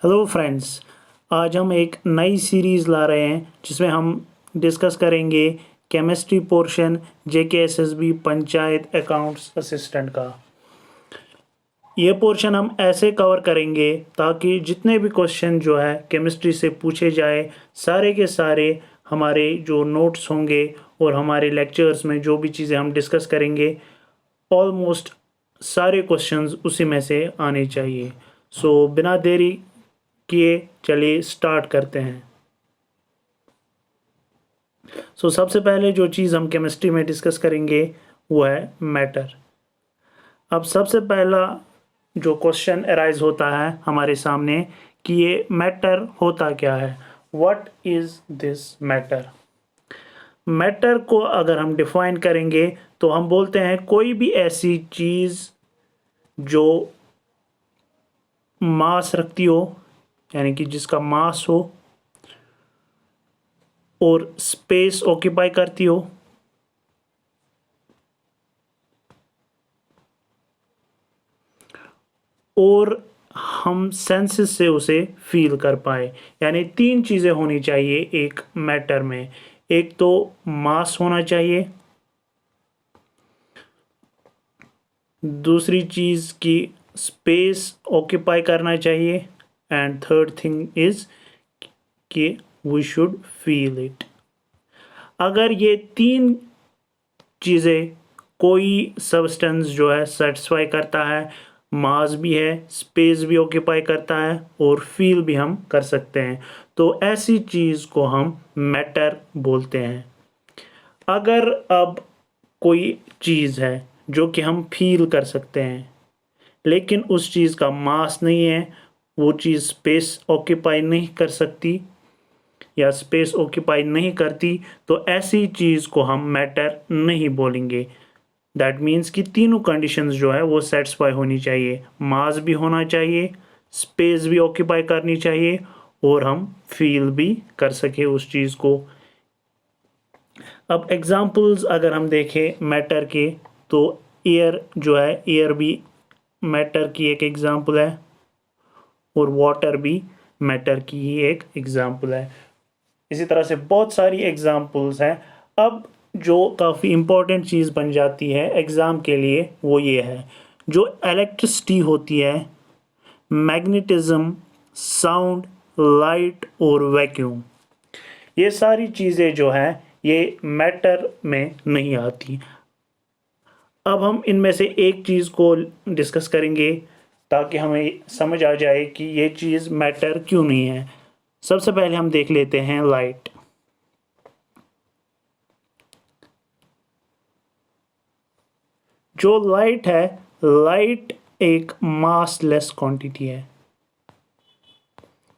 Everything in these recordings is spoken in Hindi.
हेलो फ्रेंड्स, आज हम एक नई सीरीज़ ला रहे हैं जिसमें हम डिस्कस करेंगे chemistry portion JKSSB panchayat accounts assistant का। ये पोर्शन हम ऐसे कवर करेंगे ताकि जितने भी क्वेश्चन जो है केमिस्ट्री से पूछे जाए सारे के सारे हमारे जो नोट्स होंगे और हमारे लेक्चर्स में जो भी चीज़ें हम डिस्कस करेंगे ऑलमोस्ट सारे क्वेश्चंस उसी में से आने चाहिए। सो बिना देरी किए चलिए स्टार्ट करते हैं। सबसे पहले जो चीज़ हम केमिस्ट्री में डिस्कस करेंगे वो है मैटर। अब सबसे पहला जो क्वेश्चन अराइज होता है हमारे सामने कि ये मैटर होता क्या है, what is this matter. Matter को अगर हम डिफाइन करेंगे तो हम बोलते हैं कोई भी ऐसी चीज़ जो मास रखती हो, यानी कि जिसका मास हो और स्पेस ऑक्यूपाई करती हो, और हम सेंसेस से उसे फील कर पाए। यानी तीन चीज़ें होनी चाहिए एक मैटर में। एक तो मास होना चाहिए, दूसरी चीज़ की स्पेस ऑक्यूपाई करना चाहिए, एंड थर्ड थिंग इज़ कि वी शुड फील इट। अगर ये तीन चीज़ें कोई सब्सटेंस जो है सेटिस्फाई करता है, मास भी है, स्पेस भी ऑक्यूपाई करता है और फील भी हम कर सकते हैं, तो ऐसी चीज़ को हम मैटर बोलते हैं। अगर अब कोई चीज़ है जो कि हम फील कर सकते हैं लेकिन उस चीज़ का मास नहीं है, वो चीज़ स्पेस ऑक्यूपाई नहीं कर सकती या स्पेस ऑक्यूपाई नहीं करती, तो ऐसी चीज़ को हम मैटर नहीं बोलेंगे। दैट मीन्स कि तीनों कंडीशंस जो है वो सेटिस्फाई होनी चाहिए, मास भी होना चाहिए, स्पेस भी ऑक्यूपाई करनी चाहिए और हम फील भी कर सके उस चीज़ को। अब एग्जांपल्स अगर हम देखें मैटर के, तो एयर जो है, एयर भी मैटर की एक एग्जांपल है और वाटर भी मैटर की ही एक एग्जांपल है। इसी तरह से बहुत सारी एग्जांपल्स हैं। अब जो काफ़ी इम्पोर्टेंट चीज़ बन जाती है एग्ज़ाम के लिए वो ये है, जो इलेक्ट्रिसिटी होती है, मैग्नेटिज्म, साउंड, लाइट और वैक्यूम, ये सारी चीज़ें जो हैं ये मैटर में नहीं आती। अब हम इनमें से एक चीज़ को डिस्कस करेंगे ताकि हमें समझ आ जाए कि ये चीज़ मैटर क्यों नहीं है। सबसे पहले हम देख लेते हैं लाइट। जो लाइट है, लाइट एक मासलेस क्वांटिटी है,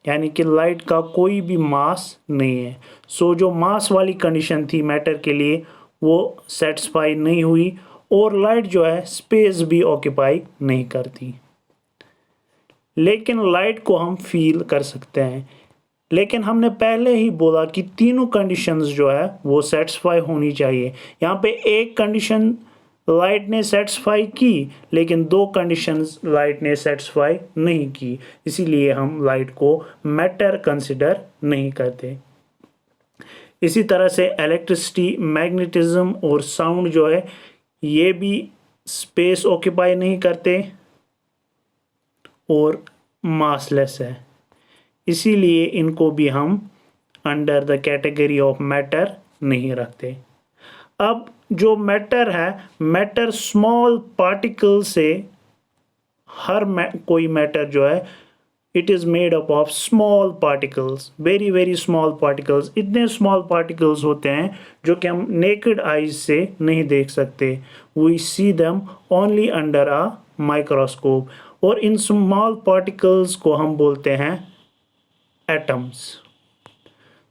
यानी कि लाइट का कोई भी मास नहीं है। जो मास वाली कंडीशन थी मैटर के लिए वो सेटिस्फाई नहीं हुई और लाइट जो है स्पेस भी ऑक्यूपाई नहीं करती। लेकिन लाइट को हम फील कर सकते हैं। लेकिन हमने पहले ही बोला कि तीनों कंडीशंस जो है वो सेटिस्फाई होनी चाहिए। यहाँ पे एक कंडीशन लाइट ने सेटिस्फाई की लेकिन दो कंडीशंस लाइट ने सेटिस्फाई नहीं की, इसीलिए हम लाइट को मैटर कंसिडर नहीं करते। इसी तरह से इलेक्ट्रिसिटी, मैग्नेटिज्म और साउंड जो है ये भी स्पेस ऑक्यूपाई नहीं करते और मासलेस है, इसीलिए इनको भी हम under the category of matter नहीं रखते। अब जो मैटर है, मैटर स्मॉल पार्टिकल से, कोई मैटर जो है it is made up of small particles, very very small particles. इतने स्मॉल पार्टिकल्स होते हैं जो कि हम नेकेड आइज से नहीं देख सकते, we see them only under a microscope, और इन स्मॉल पार्टिकल्स को हम बोलते हैं एटम्स।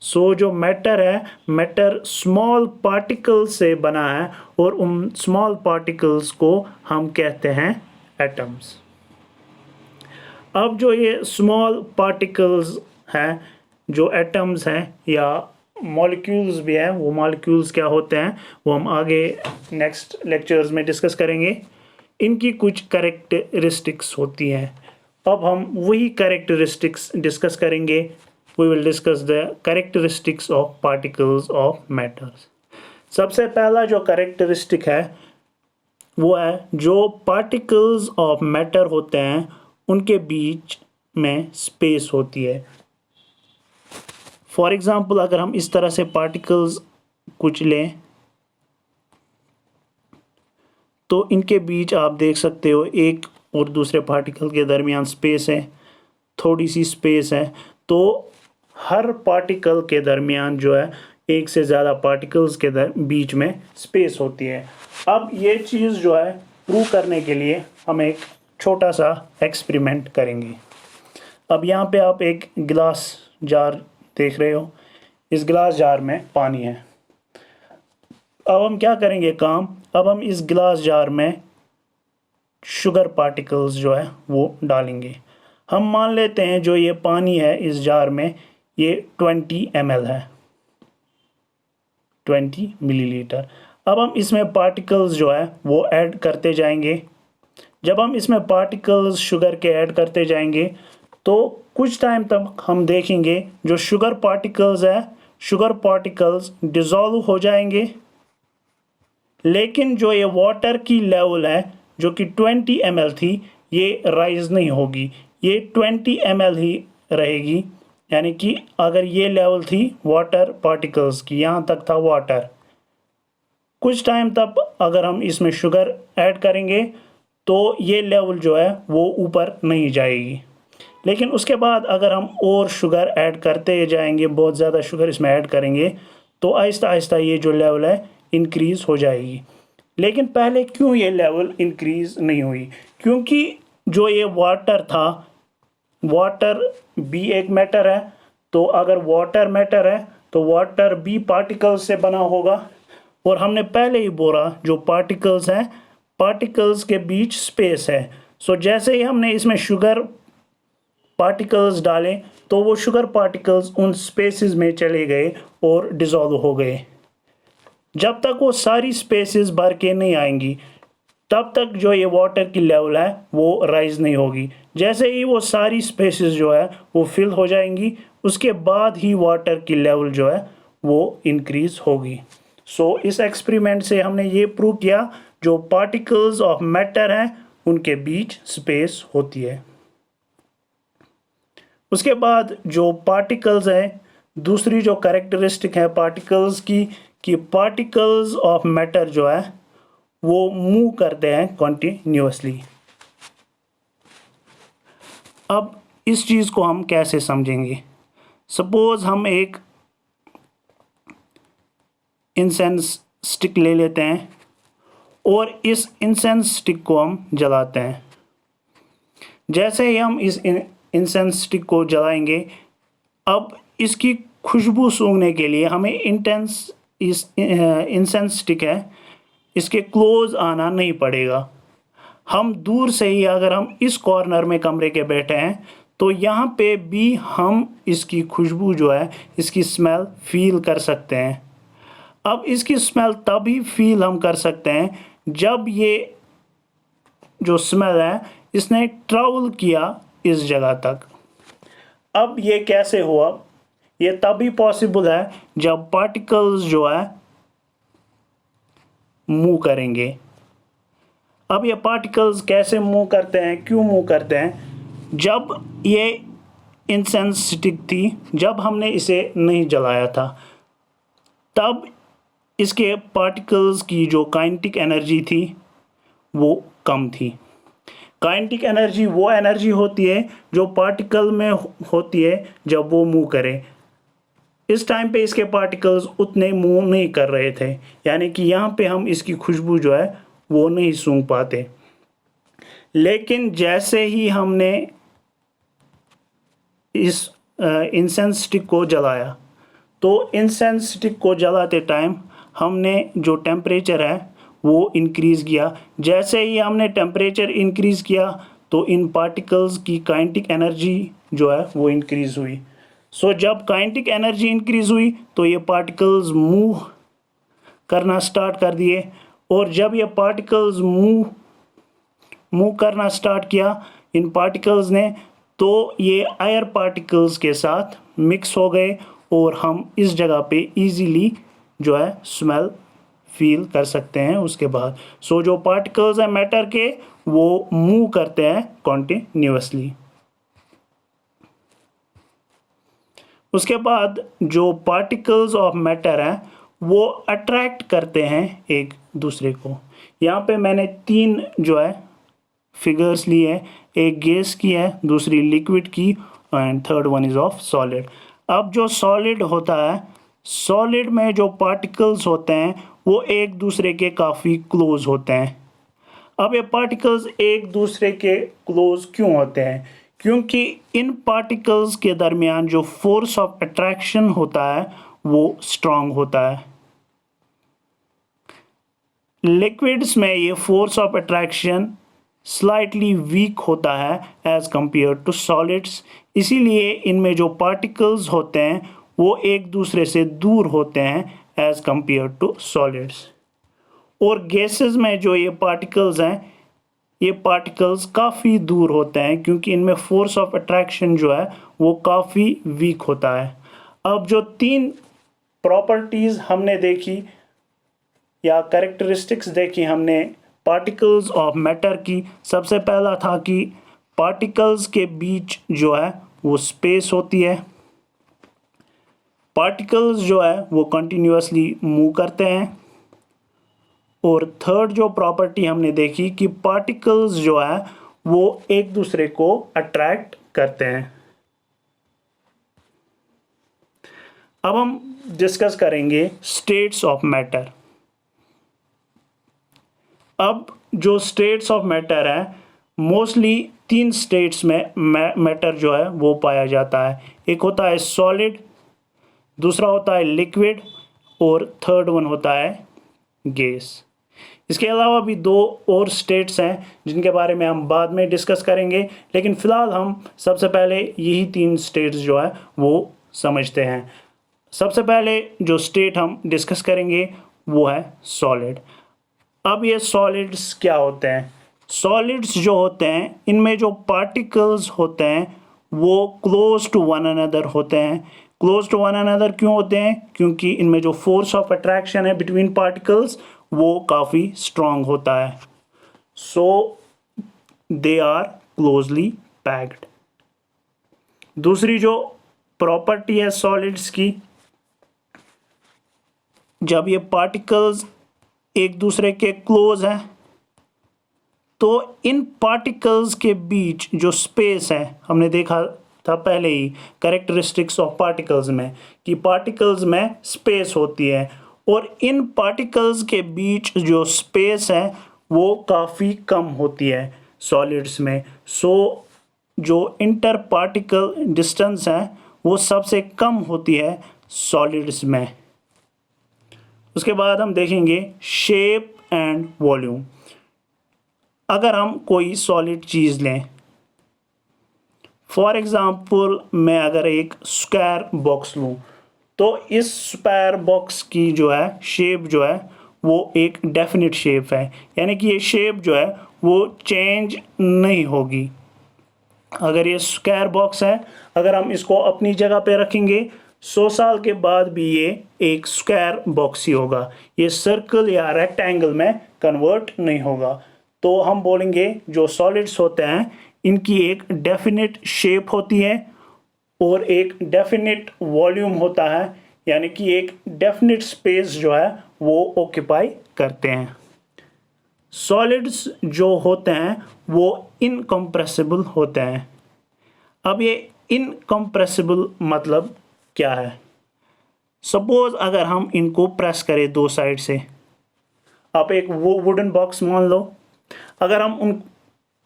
जो मैटर है, मैटर स्मॉल पार्टिकल से बना है और उन स्मॉल पार्टिकल्स को हम कहते हैं एटम्स। अब जो ये स्मॉल पार्टिकल्स हैं, जो एटम्स हैं या मॉलिक्यूल्स भी हैं, वो मॉलिक्यूल्स क्या होते हैं वो हम आगे नेक्स्ट लेक्चर्स में डिस्कस करेंगे। इनकी कुछ कैरेक्टरिस्टिक्स होती हैं। अब हम वही कैरेक्टरिस्टिक्स डिस्कस करेंगे। We will discuss the characteristics of particles of matters. सबसे पहला जो कैरेक्टरिस्टिक है वो है जो पार्टिकल्स ऑफ मैटर होते हैं उनके बीच में स्पेस होती है। फॉर एग्जांपल अगर हम इस तरह से पार्टिकल्स कुछ लें तो इनके बीच आप देख सकते हो एक और दूसरे पार्टिकल के दरमियान स्पेस है, थोड़ी सी स्पेस है। तो हर पार्टिकल के दरमियान जो है एक से ज़्यादा पार्टिकल्स के बीच में स्पेस होती है। अब ये चीज़ जो है प्रूव करने के लिए हम एक छोटा सा एक्सपेरिमेंट करेंगे। अब यहाँ पे आप एक गिलास जार देख रहे हो, इस गिलास जार में पानी है। अब हम क्या करेंगे काम, अब हम इस गिलास जार में शुगर पार्टिकल्स जो है वो डालेंगे। हम मान लेते हैं जो ये पानी है इस जार में ये 20 ml है, 20 मिलीलीटर। अब हम इसमें पार्टिकल्स जो है वो ऐड करते जाएंगे। जब हम इसमें पार्टिकल्स शुगर के ऐड करते जाएंगे तो कुछ टाइम तक हम देखेंगे जो शुगर पार्टिकल्स है, शुगर पार्टिकल्स डिज़ोल्व हो जाएंगे। लेकिन जो ये वाटर की लेवल है जो कि 20 ml थी ये राइज नहीं होगी, ये 20 ml ही रहेगी। यानी कि अगर ये लेवल थी वाटर पार्टिकल्स की, यहाँ तक था वाटर, कुछ टाइम तक अगर हम इसमें शुगर ऐड करेंगे तो ये लेवल जो है वो ऊपर नहीं जाएगी। लेकिन उसके बाद अगर हम और शुगर ऐड करते जाएंगे, बहुत ज़्यादा शुगर इसमें ऐड करेंगे तो आहिस्ता आहिस्ता ये जो लेवल है इंक्रीज़ हो जाएगी। लेकिन पहले क्यों ये लेवल इंक्रीज़ नहीं हुई? क्योंकि जो ये वाटर था, वाटर भी एक मैटर है, तो अगर वाटर मैटर है तो वाटर भी पार्टिकल्स से बना होगा। और हमने पहले ही बोला जो पार्टिकल्स हैं, पार्टिकल्स के बीच स्पेस है। सो जैसे ही हमने इसमें शुगर पार्टिकल्स डाले तो वो शुगर पार्टिकल्स उन स्पेसेस में चले गए और डिज़ोल्व हो गए। जब तक वो सारी स्पेसेस भर के नहीं आएंगी तब तक जो ये वाटर की लेवल है वो राइज नहीं होगी। जैसे ही वो सारी स्पेसेस जो है वो फिल हो जाएंगी उसके बाद ही वाटर की लेवल जो है वो इंक्रीज होगी। सो इस एक्सपेरिमेंट से हमने ये प्रूव किया जो पार्टिकल्स ऑफ मैटर हैं उनके बीच स्पेस होती है। उसके बाद जो पार्टिकल्स हैं, दूसरी जो कैरेक्टरिस्टिक है पार्टिकल्स की कि पार्टिकल्स ऑफ मैटर जो है वो मूव करते हैं कॉन्टिन्यूसली। अब इस चीज़ को हम कैसे समझेंगे? सपोज हम एक इंसेंस स्टिक ले लेते हैं और इस इंसेंस स्टिक को हम जलाते हैं। जैसे ही हम इस इंसेंस स्टिक को जलाएंगे, अब इसकी खुशबू सूंघने के लिए हमें इस इंसेंस स्टिक है इसके क्लोज आना नहीं पड़ेगा। हम दूर से ही अगर हम इस कॉर्नर में कमरे के बैठे हैं तो यहाँ पे भी हम इसकी खुशबू जो है, इसकी स्मेल फील कर सकते हैं। अब इसकी स्मेल तभी फील हम कर सकते हैं जब ये जो स्मेल है इसने ट्रैवल किया इस जगह तक। अब ये कैसे हुआ? ये तभी पॉसिबल है जब पार्टिकल्स जो है मूव करेंगे। अब ये पार्टिकल्स कैसे मूव करते हैं, क्यों मूव करते हैं? जब ये इंसेंस स्टिक थी, जब हमने इसे नहीं जलाया था तब इसके पार्टिकल्स की जो काइनेटिक एनर्जी थी वो कम थी। काइनेटिक एनर्जी वो एनर्जी होती है जो पार्टिकल में होती है जब वो मूव करे। इस टाइम पे इसके पार्टिकल्स उतने मूव नहीं कर रहे थे, यानी कि यहाँ पे हम इसकी खुशबू जो है वो नहीं सूंघ पाते। लेकिन जैसे ही हमने इस इंसेंस स्टिक को जलाया तो इंसेंस स्टिक को जलाते टाइम हमने जो टेम्परेचर है वो इंक्रीज़ किया। जैसे ही हमने टेम्परेचर इंक्रीज़ किया तो इन पार्टिकल्स की काइनेटिक एनर्जी जो है वो इंक्रीज़ हुई। सो जब काइनेटिक एनर्जी इंक्रीज़ हुई तो ये पार्टिकल्स मूव करना स्टार्ट कर दिए, और जब ये पार्टिकल्स मूव करना स्टार्ट किया इन पार्टिकल्स ने, तो ये एयर पार्टिकल्स के साथ मिक्स हो गए और हम इस जगह पे इजीली जो है स्मेल फील कर सकते हैं। उसके बाद जो पार्टिकल्स हैं मैटर के, वो मूव करते हैं कॉन्टिन्यूअसली। उसके बाद जो पार्टिकल्स ऑफ मैटर हैं वो अट्रैक्ट करते हैं एक दूसरे को। यहाँ पे मैंने 3 जो है फिगर्स लिए हैं, एक गैस की है, दूसरी लिक्विड की and third one is of solid. अब जो सॉलिड होता है, सॉलिड में जो पार्टिकल्स होते हैं वो एक दूसरे के काफ़ी क्लोज होते हैं। अब ये पार्टिकल्स एक दूसरे के क्लोज क्यों होते हैं? क्योंकि इन पार्टिकल्स के दरमियान जो फोर्स ऑफ अट्रैक्शन होता है वो स्ट्रांग होता है। लिक्विड्स में ये force of attraction slightly weak होता है एज कंपेयर टू सॉलिड्स, इसीलिए इनमें जो पार्टिकल्स होते हैं वो एक दूसरे से दूर होते हैं एज कंपेयर टू सॉलिड्स। और गैसेस में जो ये पार्टिकल्स हैं, ये पार्टिकल्स काफ़ी दूर होते हैं क्योंकि इनमें फोर्स ऑफ अट्रैक्शन जो है वो काफ़ी वीक होता है। अब जो 3 प्रॉपर्टीज़ हमने देखी या कैरेक्टरिस्टिक्स देखी हमने पार्टिकल्स ऑफ मैटर की, सबसे पहला था कि पार्टिकल्स के बीच जो है वो स्पेस होती है, पार्टिकल्स जो है वो कंटिन्यूअसली मूव करते हैं, और थर्ड जो प्रॉपर्टी हमने देखी कि पार्टिकल्स जो है वो एक दूसरे को अट्रैक्ट करते हैं। अब हम डिस्कस करेंगे स्टेट्स ऑफ मैटर। अब जो स्टेट्स ऑफ मैटर है, मोस्टली 3 स्टेट्स में मैटर जो है वो पाया जाता है। एक होता है सॉलिड, दूसरा होता है लिक्विड और थर्ड वन होता है गैस। इसके अलावा भी 2 और स्टेट्स हैं जिनके बारे में हम बाद में डिस्कस करेंगे, लेकिन फ़िलहाल हम सबसे पहले यही 3 स्टेट्स जो है वो समझते हैं। सबसे पहले जो स्टेट हम डिस्कस करेंगे वो है सॉलिड। अब ये सॉलिड्स क्या होते हैं? सॉलिड्स जो होते हैं इनमें जो पार्टिकल्स होते हैं वो क्लोज टू वन अनदर होते हैं। क्लोज टू वन अनदर क्यों होते हैं? क्योंकि इनमें जो फोर्स ऑफ अट्रैक्शन है बिटवीन पार्टिकल्स वो काफ़ी स्ट्रांग होता है, so they are closely packed. दूसरी जो प्रॉपर्टी है सॉलिड्स की, जब ये पार्टिकल्स एक दूसरे के क्लोज हैं तो इन पार्टिकल्स के बीच जो स्पेस है, हमने देखा था पहले ही कैरेक्टरिस्टिक्स ऑफ पार्टिकल्स में कि पार्टिकल्स में स्पेस होती है, और इन पार्टिकल्स के बीच जो स्पेस है वो काफ़ी कम होती है सॉलिड्स में। सो जो इंटर पार्टिकल डिस्टेंस है वो सबसे कम होती है सॉलिड्स में। उसके बाद हम देखेंगे शेप एंड वॉल्यूम। अगर हम कोई सॉलिड चीज़ लें, फॉर एग्ज़ाम्पल मैं अगर एक स्क्वायर बॉक्स लूँ, तो इस स्क्वायर बॉक्स की जो है शेप जो है वो एक डेफिनेट शेप है, यानी कि ये शेप जो है वो चेंज नहीं होगी। अगर ये स्क्वायर बॉक्स है, अगर हम इसको अपनी जगह पे रखेंगे 100 साल के बाद भी ये एक स्क्वायर बॉक्स ही होगा, ये सर्कल या रेक्टेंगल में कन्वर्ट नहीं होगा। तो हम बोलेंगे जो सॉलिड्स होते हैं इनकी एक डेफिनेट शेप होती है और एक डेफिनेट वॉल्यूम होता है, यानी कि एक डेफिनेट स्पेस जो है वो ऑक्यूपाई करते हैं। सॉलिड्स जो होते हैं वो इनकम्प्रेसिबल होते हैं। अब ये इनकम्प्रेसिबल मतलब क्या है? सपोज अगर हम इनको प्रेस करें 2 साइड से, आप एक वो वुडन बॉक्स मान लो, अगर हम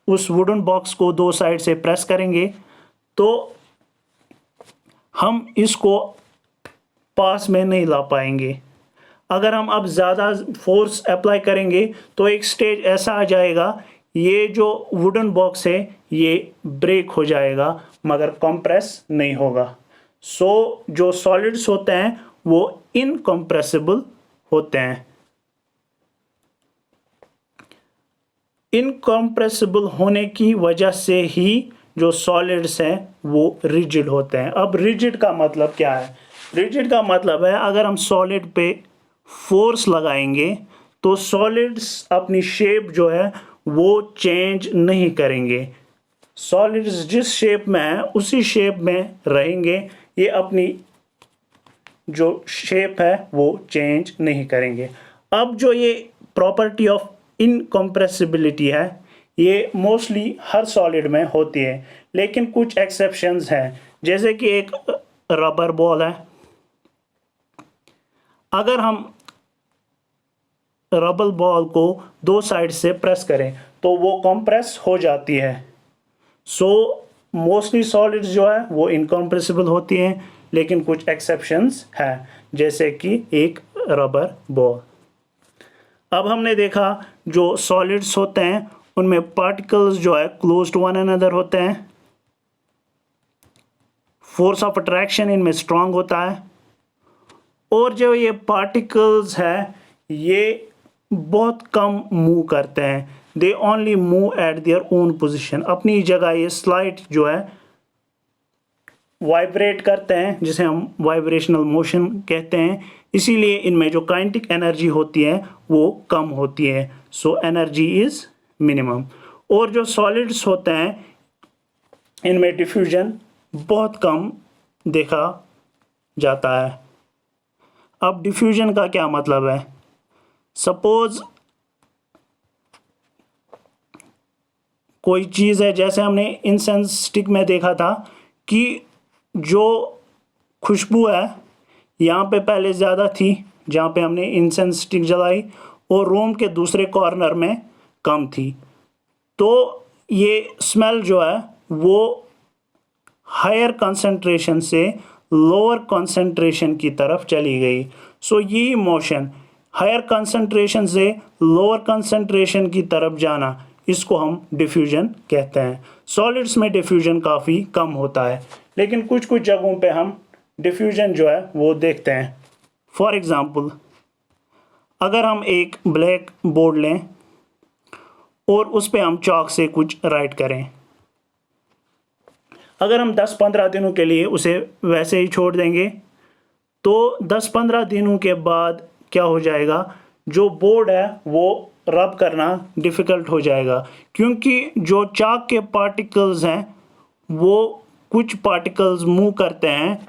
उस वुडन बॉक्स को 2 साइड से प्रेस करेंगे तो हम इसको पास में नहीं ला पाएंगे। अगर हम अब ज़्यादा फोर्स अप्लाई करेंगे तो एक स्टेज ऐसा आ जाएगा, ये जो वुडन बॉक्स है ये ब्रेक हो जाएगा मगर कंप्रेस नहीं होगा। सो जो सॉलिड्स होते हैं वो इनकम्प्रेसिबल होते हैं। इनकम्प्रेसिबल होने की वजह से ही जो सॉलिड्स हैं वो रिजिड होते हैं। अब रिजिड का मतलब क्या है? रिजिड का मतलब है अगर हम सॉलिड पे फोर्स लगाएंगे तो सॉलिड्स अपनी शेप जो है वो चेंज नहीं करेंगे। सॉलिड्स जिस शेप में है उसी शेप में रहेंगे, ये अपनी जो शेप है वो चेंज नहीं करेंगे। अब जो ये प्रॉपर्टी ऑफ इनकम्प्रेसिबिलिटी है ये मोस्टली हर सॉलिड में होती है, लेकिन कुछ एक्सेप्शंस हैं। जैसे कि एक रबर बॉल है, अगर हम रबर बॉल को दो साइड से प्रेस करें तो वो कंप्रेस हो जाती है। सो मोस्टली सॉलिड्स जो है वो इनकम्प्रेसिबल होती हैं, लेकिन कुछ एक्सेप्शंस हैं, जैसे कि एक रबर बॉल। अब हमने देखा जो सॉलिड्स होते हैं उनमें पार्टिकल्स जो है क्लोज टू वन अनदर होते हैं, फोर्स ऑफ अट्रैक्शन इनमें स्ट्रांग होता है, और जो ये पार्टिकल्स है ये बहुत कम मूव करते हैं। They only move at their own position, अपनी जगह ये स्लाइड जो है वाइब्रेट करते हैं, जिसे हम वाइब्रेशनल मोशन कहते हैं। इसीलिए इनमें जो काइनेटिक एनर्जी होती है वो कम होती है। So energy is minimum. और जो सॉलिड्स होते हैं इनमें डिफ्यूजन बहुत कम देखा जाता है। अब डिफ्यूजन का क्या मतलब है? सपोज कोई चीज़ है, जैसे हमने इंसेंस स्टिक में देखा था कि जो खुशबू है यहाँ पे पहले ज़्यादा थी जहाँ पे हमने इंसेंस स्टिक जलाई, और रूम के दूसरे कॉर्नर में कम थी। तो ये स्मेल जो है वो हायर कंसंट्रेशन से लोअर कंसंट्रेशन की तरफ चली गई। सो ये मोशन हायर कंसंट्रेशन से लोअर कंसंट्रेशन की तरफ जाना, इसको हम डिफ्यूजन कहते हैं। सॉलिड्स में डिफ्यूजन काफ़ी कम होता है, लेकिन कुछ कुछ जगहों पे हम डिफ्यूजन जो है वो देखते हैं। फॉर एग्ज़ाम्पल, अगर हम एक ब्लैक बोर्ड लें और उस पे हम चॉक से कुछ राइट करें, अगर हम 10-15 दिनों के लिए उसे वैसे ही छोड़ देंगे तो 10-15 दिनों के बाद क्या हो जाएगा, जो बोर्ड है वो रब करना डिफ़िकल्ट हो जाएगा, क्योंकि जो चाक के पार्टिकल्स हैं वो कुछ पार्टिकल्स मूव करते हैं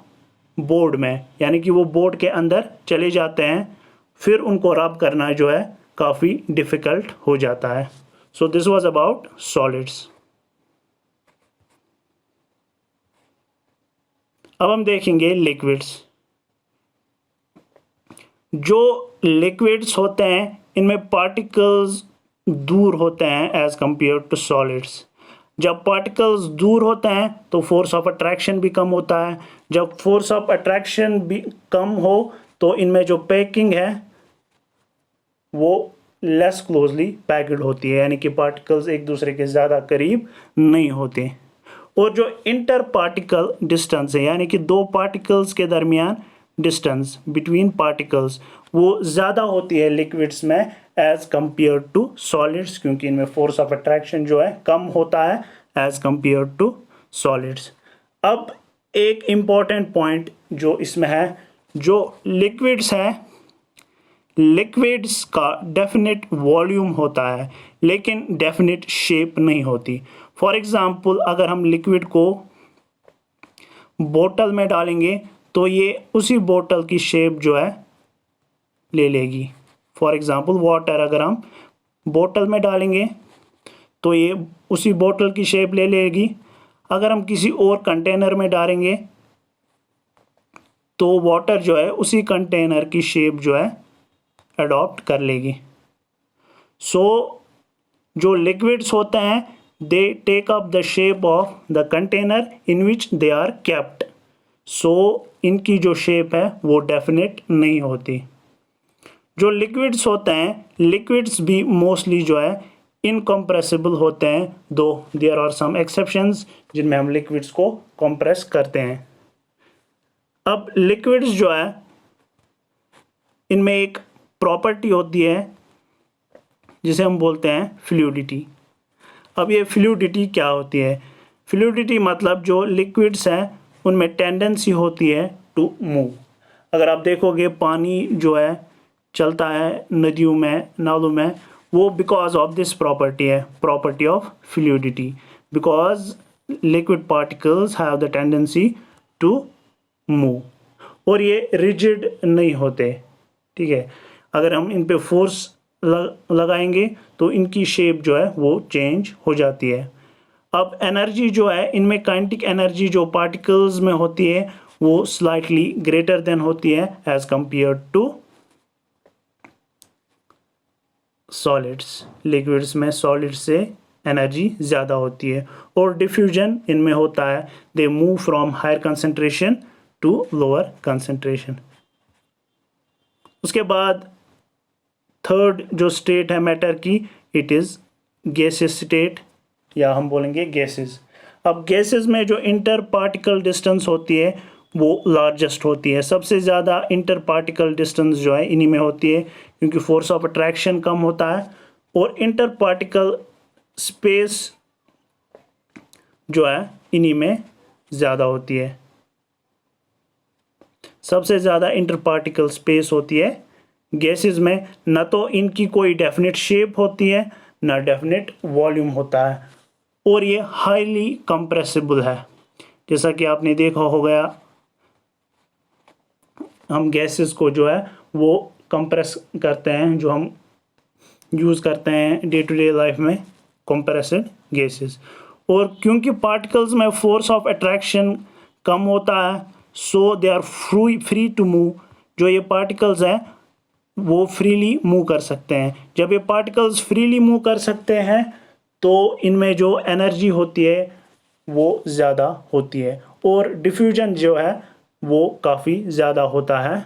बोर्ड में, यानी कि वो बोर्ड के अंदर चले जाते हैं, फिर उनको रब करना जो है काफ़ी डिफ़िकल्ट हो जाता है। So this was about solids. अब हम देखेंगे लिक्विड्स। जो लिक्विड्स होते हैं इनमें पार्टिकल्स दूर होते हैं एज कंपेयर टू सॉलिड्स। जब पार्टिकल्स दूर होते हैं तो फोर्स ऑफ अट्रैक्शन भी कम होता है। जब फोर्स ऑफ अट्रैक्शन भी कम हो तो इनमें जो पैकिंग है वो लेस क्लोजली पैक्ड होती है, यानी कि पार्टिकल्स एक दूसरे के ज़्यादा करीब नहीं होते। और जो इंटर पार्टिकल डिस्टेंस है, यानी कि दो पार्टिकल्स के दरमियान डिस्टेंस बिटवीन पार्टिकल्स, वो ज़्यादा होती है लिक्विड्स में एज कंपेयर टू सॉलिड्स, क्योंकि इनमें फोर्स ऑफ अट्रैक्शन जो है कम होता है एज कंपेयर टू सॉलिड्स। अब एक इम्पॉर्टेंट पॉइंट जो इसमें है, जो लिक्विड्स हैं, लिक्विड्स का डेफिनेट वॉल्यूम होता है लेकिन डेफिनेट शेप नहीं होती। फॉर एग्ज़ाम्पल, अगर हम लिक्विड को बोतल में डालेंगे तो ये उसी बोतल की शेप जो है ले लेगी। फॉर एग्ज़ाम्पल वाटर अगर हम बोतल में डालेंगे तो ये उसी बोतल की शेप ले लेगी। अगर हम किसी और कंटेनर में डालेंगे तो वाटर जो है उसी कंटेनर की शेप जो है अडॉप्ट कर लेगी। सो जो लिक्विड्स होते हैं they take up the shape of the container in which they are kept. So इनकी जो शेप है वो डेफिनेट नहीं होती। जो लिक्विड्स होते हैं, लिक्विड्स भी मोस्टली जो है इनकम्प्रेसिबल होते हैं, दो देयर आर सम एक्सेप्शंस जिनमें हम लिक्विड्स को कंप्रेस करते हैं। अब लिक्विड्स जो है इनमें एक प्रॉपर्टी होती है जिसे हम बोलते हैं फ्लूइडिटी। अब ये फ्लूइडिटी क्या होती है? फ्लूइडिटी मतलब जो लिक्विड्स हैं उनमें टेंडेंसी होती है टू मूव। अगर आप देखोगे पानी जो है चलता है नदियों में, नालों में, वो बिकॉज ऑफ दिस प्रॉपर्टी है, property of fluidity, because liquid particles have the tendency to move, और ये रिजिड नहीं होते। ठीक है, अगर हम इन पे फोर्स लगाएंगे तो इनकी शेप जो है वो चेंज हो जाती है। अब एनर्जी जो है इनमें, काइनेटिक एनर्जी जो पार्टिकल्स में होती है वो स्लाइटली ग्रेटर देन होती है as compare to solids. Liquids में सॉलिड्स से एनर्जी ज़्यादा होती है। और डिफ्यूजन इनमें होता है, they move from higher concentration to lower concentration. उसके बाद थर्ड जो स्टेट है मैटर की, इट इज़ गैसेस स्टेट, या हम बोलेंगे गैसेस। अब गैसेस में जो इंटर पार्टिकल डिस्टेंस होती है वो लार्जेस्ट होती है। सबसे ज़्यादा इंटर पार्टिकल डिस्टेंस जो है इन्हीं में होती है, क्योंकि फोर्स ऑफ अट्रैक्शन कम होता है, और इंटर पार्टिकल स्पेस जो है इन्हीं में ज़्यादा होती है। सबसे ज़्यादा इंटर पार्टिकल स्पेस होती है गैसेस में। न तो इनकी कोई डेफिनेट शेप होती है, ना डेफिनेट वॉल्यूम होता है, और ये हाईली कंप्रेसिबल है। जैसा कि आपने देखा होगा, हम गैसेस को जो है वो कंप्रेस करते हैं, जो हम यूज़ करते हैं डे टू डे लाइफ में, कंप्रेस्ड गैसेस। और क्योंकि पार्टिकल्स में फोर्स ऑफ अट्रैक्शन कम होता है, so they are free to move. जो ये पार्टिकल्स हैं वो फ्रीली मूव कर सकते हैं। जब ये पार्टिकल्स फ्रीली मूव कर सकते हैं तो इनमें जो एनर्जी होती है वो ज़्यादा होती है, और डिफ्यूजन जो है वो काफ़ी ज़्यादा होता है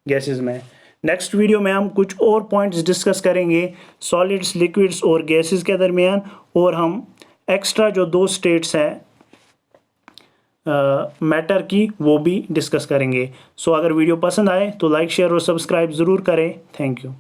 गैसेस में। नेक्स्ट वीडियो में हम कुछ और पॉइंट्स डिस्कस करेंगे सॉलिड्स, लिक्विड्स और गैसेस के दरमियान, और हम एक्स्ट्रा जो 2 स्टेट्स हैं मैटर की वो भी डिस्कस करेंगे। सो अगर वीडियो पसंद आए तो लाइक, शेयर और सब्सक्राइब ज़रूर करें। Thank you.